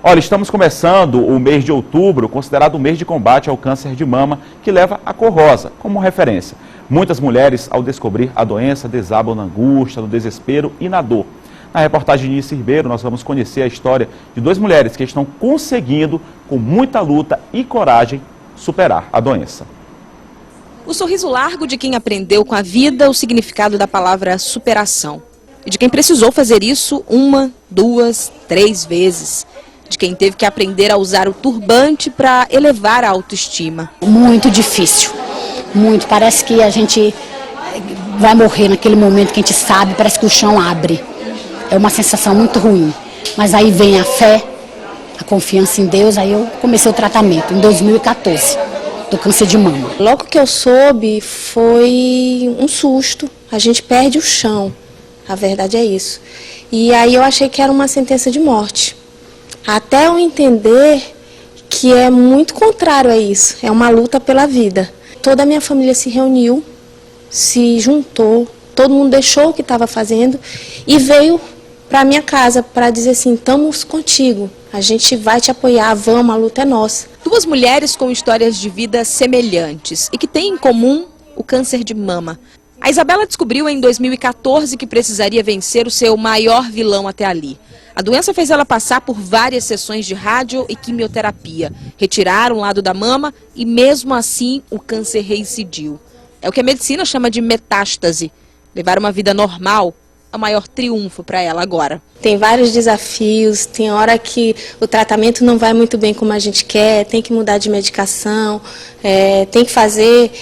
Olha, estamos começando o mês de outubro, considerado o mês de combate ao câncer de mama, que leva a cor rosa como referência. Muitas mulheres, ao descobrir a doença, desabam na angústia, no desespero e na dor. Na reportagem de Nice Ribeiro, nós vamos conhecer a história de duas mulheres que estão conseguindo, com muita luta e coragem, superar a doença. O sorriso largo de quem aprendeu com a vida o significado da palavra superação. E de quem precisou fazer isso 1, 2, 3 vezes. De quem teve que aprender a usar o turbante para elevar a autoestima. Muito difícil, muito. Parece que a gente vai morrer naquele momento que a gente sabe, parece que o chão abre. É uma sensação muito ruim. Mas aí vem a fé, a confiança em Deus, aí eu comecei o tratamento em 2014, do câncer de mama. Logo que eu soube, foi um susto, a gente perde o chão, a verdade é isso. E aí eu achei que era uma sentença de morte. Até eu entender que é muito contrário a isso, é uma luta pela vida. Toda a minha família se reuniu, se juntou, todo mundo deixou o que estava fazendo e veio para a minha casa para dizer assim, estamos contigo, a gente vai te apoiar, vamos, a luta é nossa. Duas mulheres com histórias de vida semelhantes e que têm em comum o câncer de mama. A Isabela descobriu em 2014 que precisaria vencer o seu maior vilão até ali. A doença fez ela passar por várias sessões de rádio e quimioterapia. Retiraram o lado da mama e mesmo assim o câncer reincidiu. É o que a medicina chama de metástase. Levar uma vida normal é o maior triunfo para ela agora. Tem vários desafios, tem hora que o tratamento não vai muito bem como a gente quer, tem que mudar de medicação, tem que fazer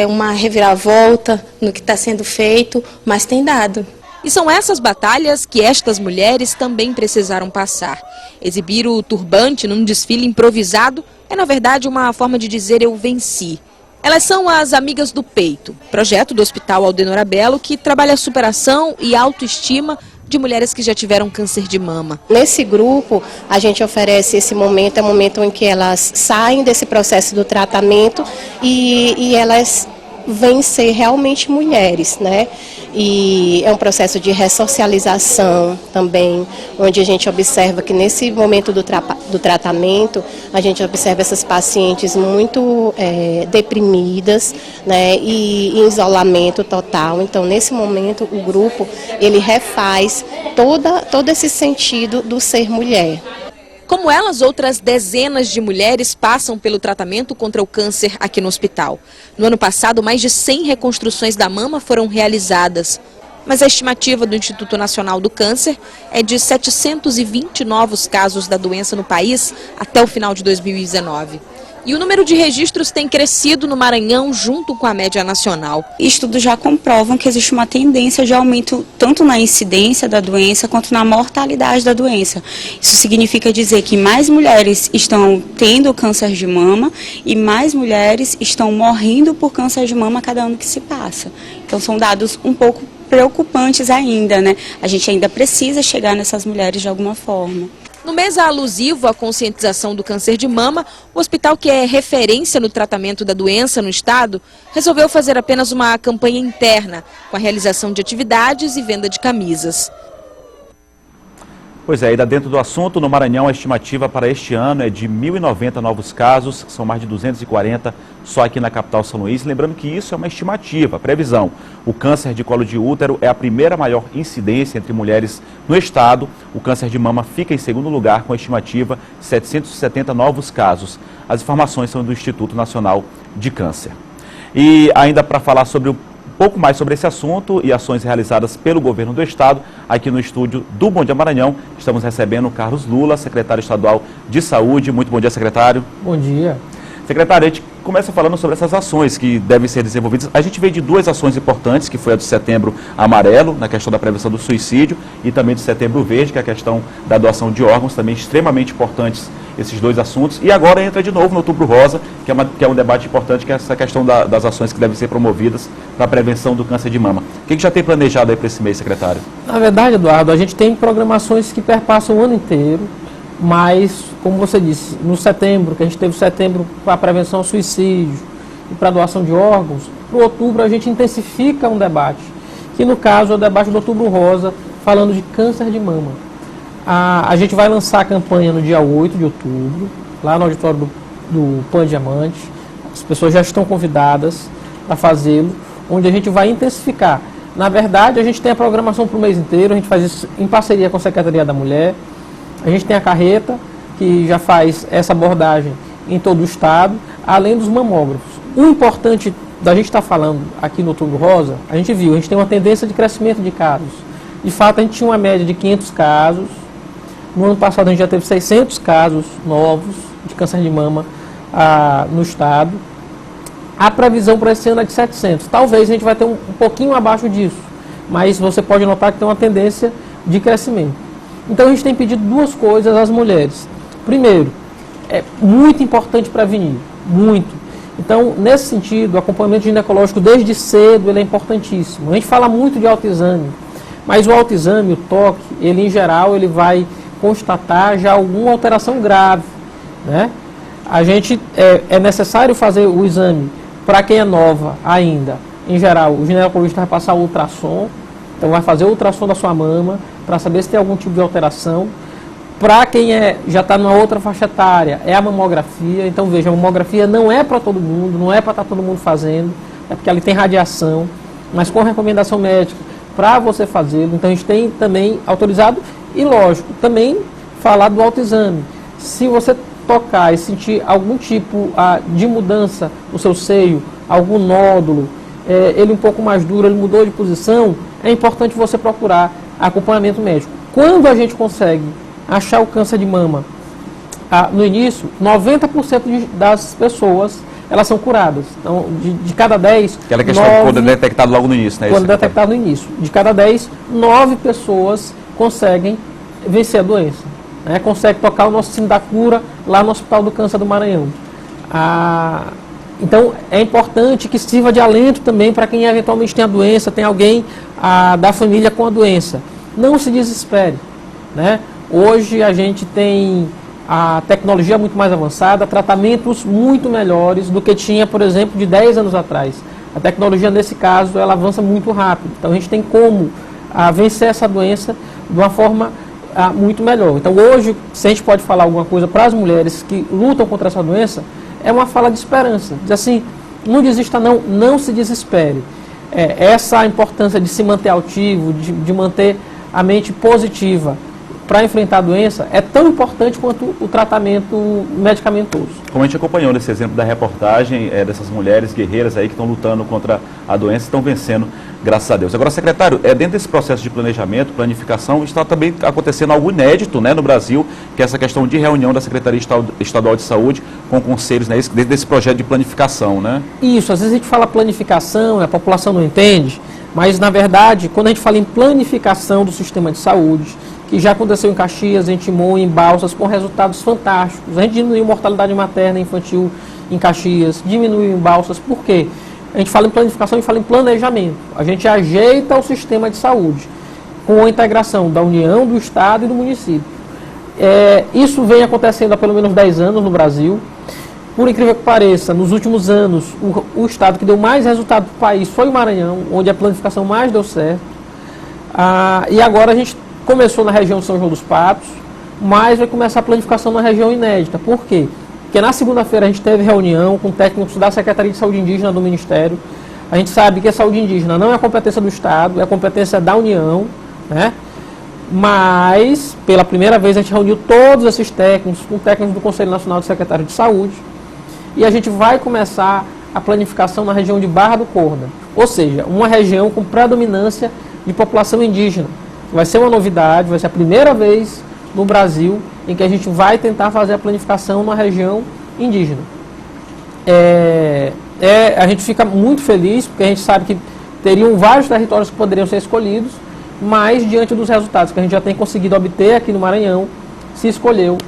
uma reviravolta no que está sendo feito, mas tem dado. E são essas batalhas que estas mulheres também precisaram passar. Exibir o turbante num desfile improvisado é, na verdade, uma forma de dizer eu venci. Elas são as Amigas do Peito, projeto do Hospital Aldenor Abelo que trabalha a superação e autoestima de mulheres que já tiveram câncer de mama. Nesse grupo, a gente oferece esse momento, é o momento em que elas saem desse processo do tratamento e elas vêm ser realmente mulheres, né? E é um processo de ressocialização também, onde a gente observa que nesse momento do tratamento, a gente observa essas pacientes muito deprimidas, né, e em isolamento total. Então, nesse momento, o grupo, ele refaz todo esse sentido do ser mulher. Como elas, outras dezenas de mulheres passam pelo tratamento contra o câncer aqui no hospital. No ano passado, mais de 100 reconstruções da mama foram realizadas. Mas a estimativa do Instituto Nacional do Câncer é de 720 novos casos da doença no país até o final de 2019. E o número de registros tem crescido no Maranhão junto com a média nacional. Estudos já comprovam que existe uma tendência de aumento tanto na incidência da doença quanto na mortalidade da doença. Isso significa dizer que mais mulheres estão tendo câncer de mama e mais mulheres estão morrendo por câncer de mama a cada ano que se passa. Então são dados um pouco preocupantes ainda, né? A gente ainda precisa chegar nessas mulheres de alguma forma. No mês alusivo à conscientização do câncer de mama, o hospital, que é referência no tratamento da doença no estado, resolveu fazer apenas uma campanha interna, com a realização de atividades e venda de camisas. Pois é, ainda dentro do assunto, no Maranhão a estimativa para este ano é de 1.090 novos casos, são mais de 240 só aqui na capital São Luís. Lembrando que isso é uma estimativa, previsão. O câncer de colo de útero é a primeira maior incidência entre mulheres no estado. O câncer de mama fica em segundo lugar com a estimativa de 770 novos casos. As informações são do Instituto Nacional de Câncer. E ainda para falar sobre pouco mais sobre esse assunto e ações realizadas pelo governo do estado, aqui no estúdio do Bom Dia Maranhão, estamos recebendo o Carlos Lula, secretário estadual de saúde. Muito bom dia, secretário. Bom dia. Secretário, a gente começa falando sobre essas ações que devem ser desenvolvidas. A gente veio de duas ações importantes, que foi a do Setembro Amarelo, na questão da prevenção do suicídio, e também do Setembro Verde, que é a questão da doação de órgãos, também extremamente importantes esses dois assuntos. E agora entra de novo no Outubro Rosa, que é um debate importante, que é essa questão das ações que devem ser promovidas para a prevenção do câncer de mama. O que já tem planejado aí para esse mês, secretário? Na verdade, Eduardo, a gente tem programações que perpassam o ano inteiro, mas, como você disse, no setembro, que a gente teve o setembro para a prevenção ao suicídio e para a doação de órgãos, para o outubro a gente intensifica um debate, que no caso é o debate do Outubro Rosa, falando de câncer de mama. A gente vai lançar a campanha no dia 8 de outubro, lá no auditório do Pan Diamante. As pessoas já estão convidadas para fazê-lo, onde a gente vai intensificar. Na verdade, a gente tem a programação para o mês inteiro, a gente faz isso em parceria com a Secretaria da Mulher. A gente tem a carreta, que já faz essa abordagem em todo o estado, além dos mamógrafos. O importante da gente estar falando aqui no Outubro Rosa, a gente tem uma tendência de crescimento de casos. De fato, a gente tinha uma média de 500 casos. No ano passado, a gente já teve 600 casos novos de câncer de mama no estado. A previsão para esse ano é de 700. Talvez a gente vai ter um pouquinho abaixo disso, mas você pode notar que tem uma tendência de crescimento. Então, a gente tem pedido duas coisas às mulheres. Primeiro, é muito importante prevenir, muito. Então, nesse sentido, o acompanhamento ginecológico desde cedo ele é importantíssimo. A gente fala muito de autoexame, mas o autoexame, o toque, ele em geral, ele vai constatar já alguma alteração grave, né? A gente, é necessário fazer o exame para quem é nova ainda. Em geral, o ginecologista vai passar o ultrassom, então vai fazer o ultrassom da sua mama para saber se tem algum tipo de alteração. Para quem já está numa outra faixa etária, é a mamografia. Então, veja, a mamografia não é para todo mundo, não é para estar todo mundo fazendo, é porque ali tem radiação, mas com recomendação médica para você fazê-lo. Então, a gente tem também autorizado e, lógico, também falar do autoexame. Se você tocar e sentir algum tipo de mudança no seu seio, algum nódulo, ele um pouco mais duro, ele mudou de posição, é importante você procurar acompanhamento médico. Quando a gente consegue achar o câncer de mama no início, 90% das pessoas elas são curadas. Então, de cada 10... Aquela questão quando é detectado logo no início, né? Quando é detectado no início. De cada 10, 9 pessoas conseguem vencer a doença. Né? Consegue tocar o nosso sino da cura lá no Hospital do Câncer do Maranhão. Então, é importante que sirva de alento também para quem eventualmente tem a doença, tem alguém da família com a doença. Não se desespere, né? Hoje a gente tem a tecnologia muito mais avançada, tratamentos muito melhores do que tinha, por exemplo, de 10 anos atrás. A tecnologia, nesse caso, ela avança muito rápido. Então, a gente tem como vencer essa doença de uma forma muito melhor. Então, hoje, se a gente pode falar alguma coisa para as mulheres que lutam contra essa doença, é uma fala de esperança. Diz assim, não desista não, não se desespere. Essa importância de se manter altivo, de manter a mente positiva para enfrentar a doença é tão importante quanto o tratamento medicamentoso. Como a gente acompanhou nesse exemplo da reportagem, dessas mulheres guerreiras aí que estão lutando contra a doença e estão vencendo, graças a Deus. Agora, secretário, dentro desse processo de planejamento, planificação, está também acontecendo algo inédito, né, no Brasil, que é essa questão de reunião da Secretaria Estadual de Saúde com conselhos, né, dentro desse projeto de planificação, né? Isso, às vezes a gente fala planificação, a população não entende, mas, na verdade, quando a gente fala em planificação do sistema de saúde, que já aconteceu em Caxias, em Timon, em Balsas, com resultados fantásticos. A gente diminuiu mortalidade materna e infantil em Caxias, diminuiu em Balsas. Por quê? A gente fala em planificação e fala em planejamento. A gente ajeita o sistema de saúde com a integração da União, do Estado e do município. Isso vem acontecendo há pelo menos 10 anos no Brasil. Por incrível que pareça, nos últimos anos, o estado que deu mais resultado para o país foi o Maranhão, onde a planificação mais deu certo. E agora a gente começou na região de São João dos Patos, mas vai começar a planificação na região inédita. Por quê? Porque na segunda-feira a gente teve reunião com técnicos da Secretaria de Saúde Indígena do Ministério. A gente sabe que a saúde indígena não é competência do Estado, é competência da União, né? Mas, pela primeira vez, a gente reuniu todos esses técnicos com técnicos do Conselho Nacional de Secretários de Saúde, e a gente vai começar a planificação na região de Barra do Corda, ou seja, uma região com predominância de população indígena. Vai ser uma novidade, vai ser a primeira vez no Brasil em que a gente vai tentar fazer a planificação na região indígena. A gente fica muito feliz, porque a gente sabe que teriam vários territórios que poderiam ser escolhidos, mas diante dos resultados que a gente já tem conseguido obter aqui no Maranhão, se escolheu,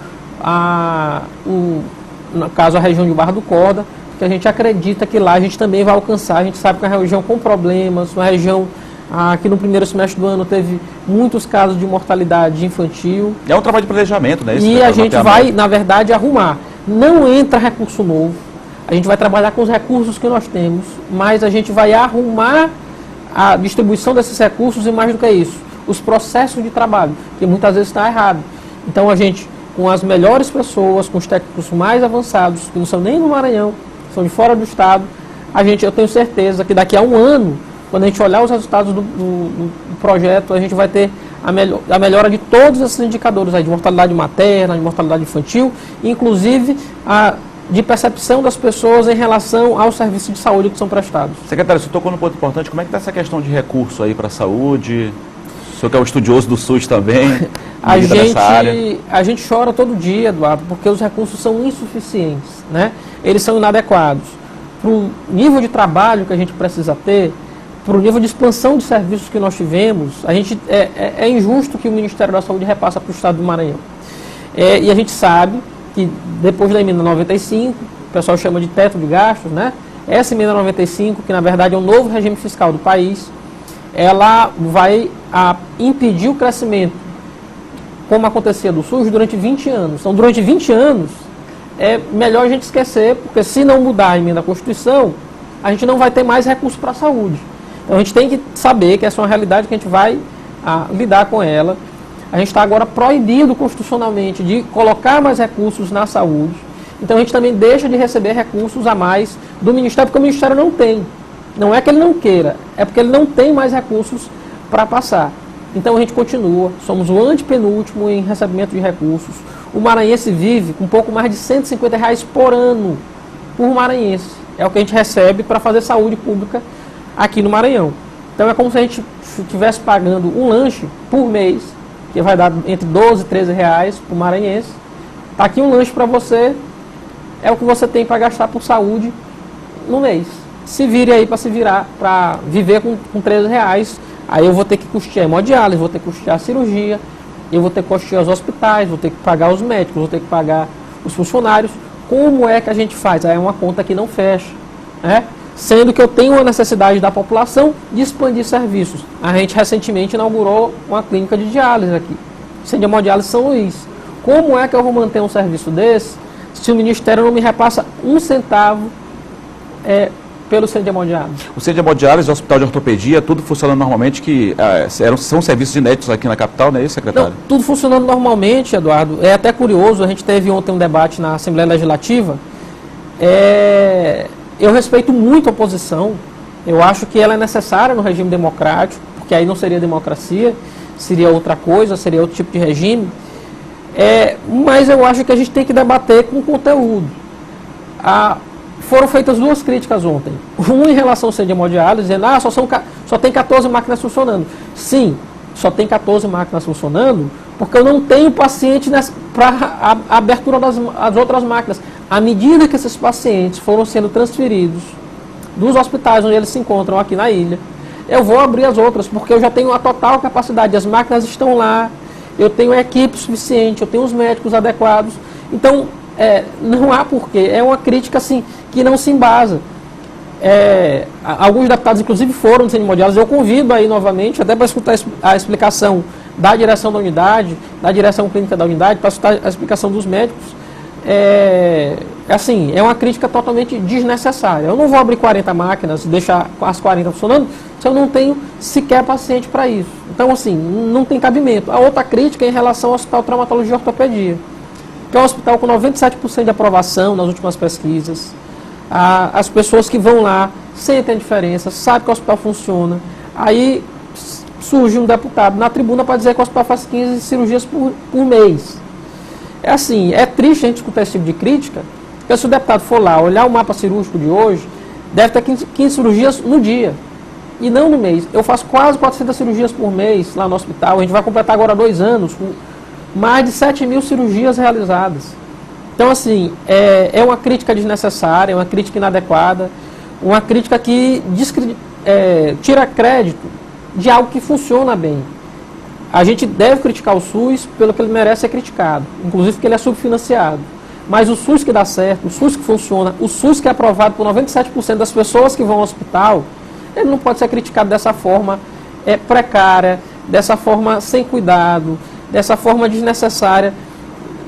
no caso, a região de Barra do Corda, porque a gente acredita que lá a gente também vai alcançar. A gente sabe que é uma região com problemas, uma região que no primeiro semestre do ano teve muitos casos de mortalidade infantil. É um trabalho de planejamento, né? E a gente vai, na verdade, arrumar. Não entra recurso novo, a gente vai trabalhar com os recursos que nós temos, mas a gente vai arrumar a distribuição desses recursos e, mais do que isso, os processos de trabalho, que muitas vezes está errado. Então a gente, com as melhores pessoas, com os técnicos mais avançados, que não são nem do Maranhão, são de fora do estado, eu tenho certeza que daqui a um ano, quando a gente olhar os resultados do projeto, a gente vai ter a melhora de todos esses indicadores aí, de mortalidade materna, de mortalidade infantil, inclusive de percepção das pessoas em relação aos serviços de saúde que são prestados. Secretário, você tocou num ponto importante, como é que está essa questão de recurso aí para a saúde? O senhor que é um estudioso do SUS também, a gente chora todo dia, Eduardo, porque os recursos são insuficientes, né? Eles são inadequados. Para o nível de trabalho que a gente precisa ter, para o nível de expansão de serviços que nós tivemos, é injusto que o Ministério da Saúde repassa para o Estado do Maranhão. E a gente sabe que depois da emenda 95, o pessoal chama de teto de gastos, né? Essa emenda 95, que na verdade é um novo regime fiscal do país, ela vai impedir o crescimento, como acontecia do SUS, durante 20 anos. Então, durante 20 anos, é melhor a gente esquecer, porque se não mudar a emenda da Constituição, a gente não vai ter mais recursos para a saúde. Então, a gente tem que saber que essa é uma realidade que a gente vai lidar com ela. A gente está agora proibido constitucionalmente de colocar mais recursos na saúde. Então, a gente também deixa de receber recursos a mais do Ministério, porque o Ministério não tem. Não é que ele não queira, é porque ele não tem mais recursos para passar. Então, a gente continua, somos o antepenúltimo em recebimento de recursos. O maranhense vive com um pouco mais de R$150 por ano por maranhense. É o que a gente recebe para fazer saúde pública aqui no Maranhão. Então é como se a gente estivesse pagando um lanche por mês, que vai dar entre 12 e 13 reais para o maranhense. Está aqui um lanche para você, é o que você tem para gastar por saúde no mês. Se vire aí para se virar, para viver com 13 reais, aí eu vou ter que custear hemodiálise, vou ter que custear a cirurgia, eu vou ter que custear os hospitais, vou ter que pagar os médicos, vou ter que pagar os funcionários. Como é que a gente faz? Aí é uma conta que não fecha, né? Sendo que eu tenho uma necessidade da população de expandir serviços. A gente recentemente inaugurou uma clínica de diálise aqui, Centro de Hemodiálise São Luís. Como é que eu vou manter um serviço desse se o Ministério não me repassa um centavo pelo Centro de Hemodiálise? O Centro de Hemodiálise, o Hospital de Ortopedia, tudo funcionando normalmente, são serviços inéditos aqui na capital, não é isso, secretário? Não, tudo funcionando normalmente, Eduardo. É até curioso, a gente teve ontem um debate na Assembleia Legislativa. Eu respeito muito a oposição, eu acho que ela é necessária no regime democrático, porque aí não seria democracia, seria outra coisa, seria outro tipo de regime, mas eu acho que a gente tem que debater com conteúdo. Foram feitas duas críticas ontem, uma em relação ao centro de hemodiálise, dizendo só tem 14 máquinas funcionando. Sim, só tem 14 máquinas funcionando, porque eu não tenho paciente para a abertura das outras máquinas. À medida que esses pacientes foram sendo transferidos dos hospitais onde eles se encontram aqui na ilha, eu vou abrir as outras, porque eu já tenho a total capacidade, as máquinas estão lá, eu tenho a equipe suficiente, eu tenho os médicos adequados. Então, não há porquê. É uma crítica assim, que não se embasa. Alguns deputados, inclusive, foram no Centro de Hemodiálise. Eu convido aí novamente, até para escutar a explicação da direção da unidade, da direção clínica da unidade, para escutar a explicação dos médicos. É uma crítica totalmente desnecessária. Eu não vou abrir 40 máquinas e deixar as 40 funcionando se eu não tenho sequer paciente para isso. Então, assim, não tem cabimento. A outra crítica é em relação ao Hospital de Traumatologia e Ortopedia, que é um hospital com 97% de aprovação nas últimas pesquisas. As pessoas que vão lá sentem a diferença, sabem que o hospital funciona. Aí surge um deputado na tribuna para dizer que o hospital faz 15 cirurgias por mês. É triste a gente escutar esse tipo de crítica, porque se o deputado for lá olhar o mapa cirúrgico de hoje, deve ter 15 cirurgias no dia, e não no mês. Eu faço quase 400 cirurgias por mês lá no hospital, a gente vai completar agora 2 anos, com mais de 7.000 cirurgias realizadas. Então, assim, é uma crítica desnecessária, é uma crítica inadequada, uma crítica que tira crédito de algo que funciona bem. A gente deve criticar o SUS pelo que ele merece ser criticado, inclusive porque ele é subfinanciado. Mas o SUS que dá certo, o SUS que funciona, o SUS que é aprovado por 97% das pessoas que vão ao hospital, ele não pode ser criticado dessa forma precária, dessa forma sem cuidado, dessa forma desnecessária.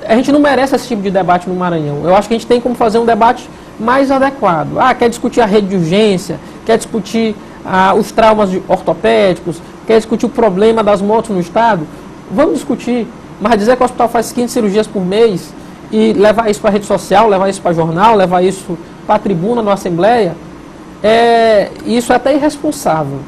A gente não merece esse tipo de debate no Maranhão. Eu acho que a gente tem como fazer um debate mais adequado. Quer discutir a rede de urgência, quer discutir os traumas ortopédicos, quer discutir o problema das mortes no Estado, vamos discutir. Mas dizer que o hospital faz 15 cirurgias por mês e levar isso para a rede social, levar isso para jornal, levar isso para a tribuna na Assembleia, isso é até irresponsável,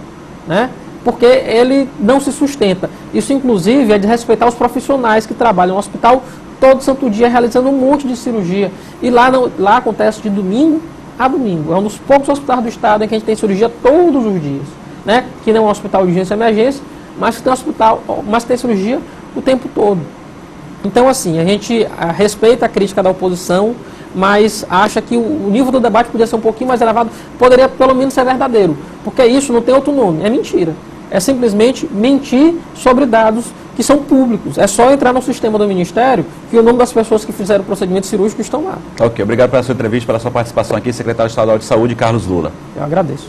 né? Porque ele não se sustenta. Isso, inclusive, é de respeitar os profissionais que trabalham no hospital todo santo dia, realizando um monte de cirurgia. E lá acontece de domingo a domingo. É um dos poucos hospitais do Estado em que a gente tem cirurgia todos os dias, né? Que não é um hospital de urgência e emergência, mas que tem cirurgia o tempo todo. Então, assim, a gente respeita a crítica da oposição, mas acha que o nível do debate poderia ser um pouquinho mais elevado, poderia pelo menos ser verdadeiro, porque isso não tem outro nome, é mentira. É simplesmente mentir sobre dados que são públicos. É só entrar no sistema do Ministério que o nome das pessoas que fizeram o procedimento cirúrgico estão lá. Ok, obrigado pela sua entrevista, pela sua participação aqui, secretário estadual de Saúde, Carlos Lula. Eu agradeço.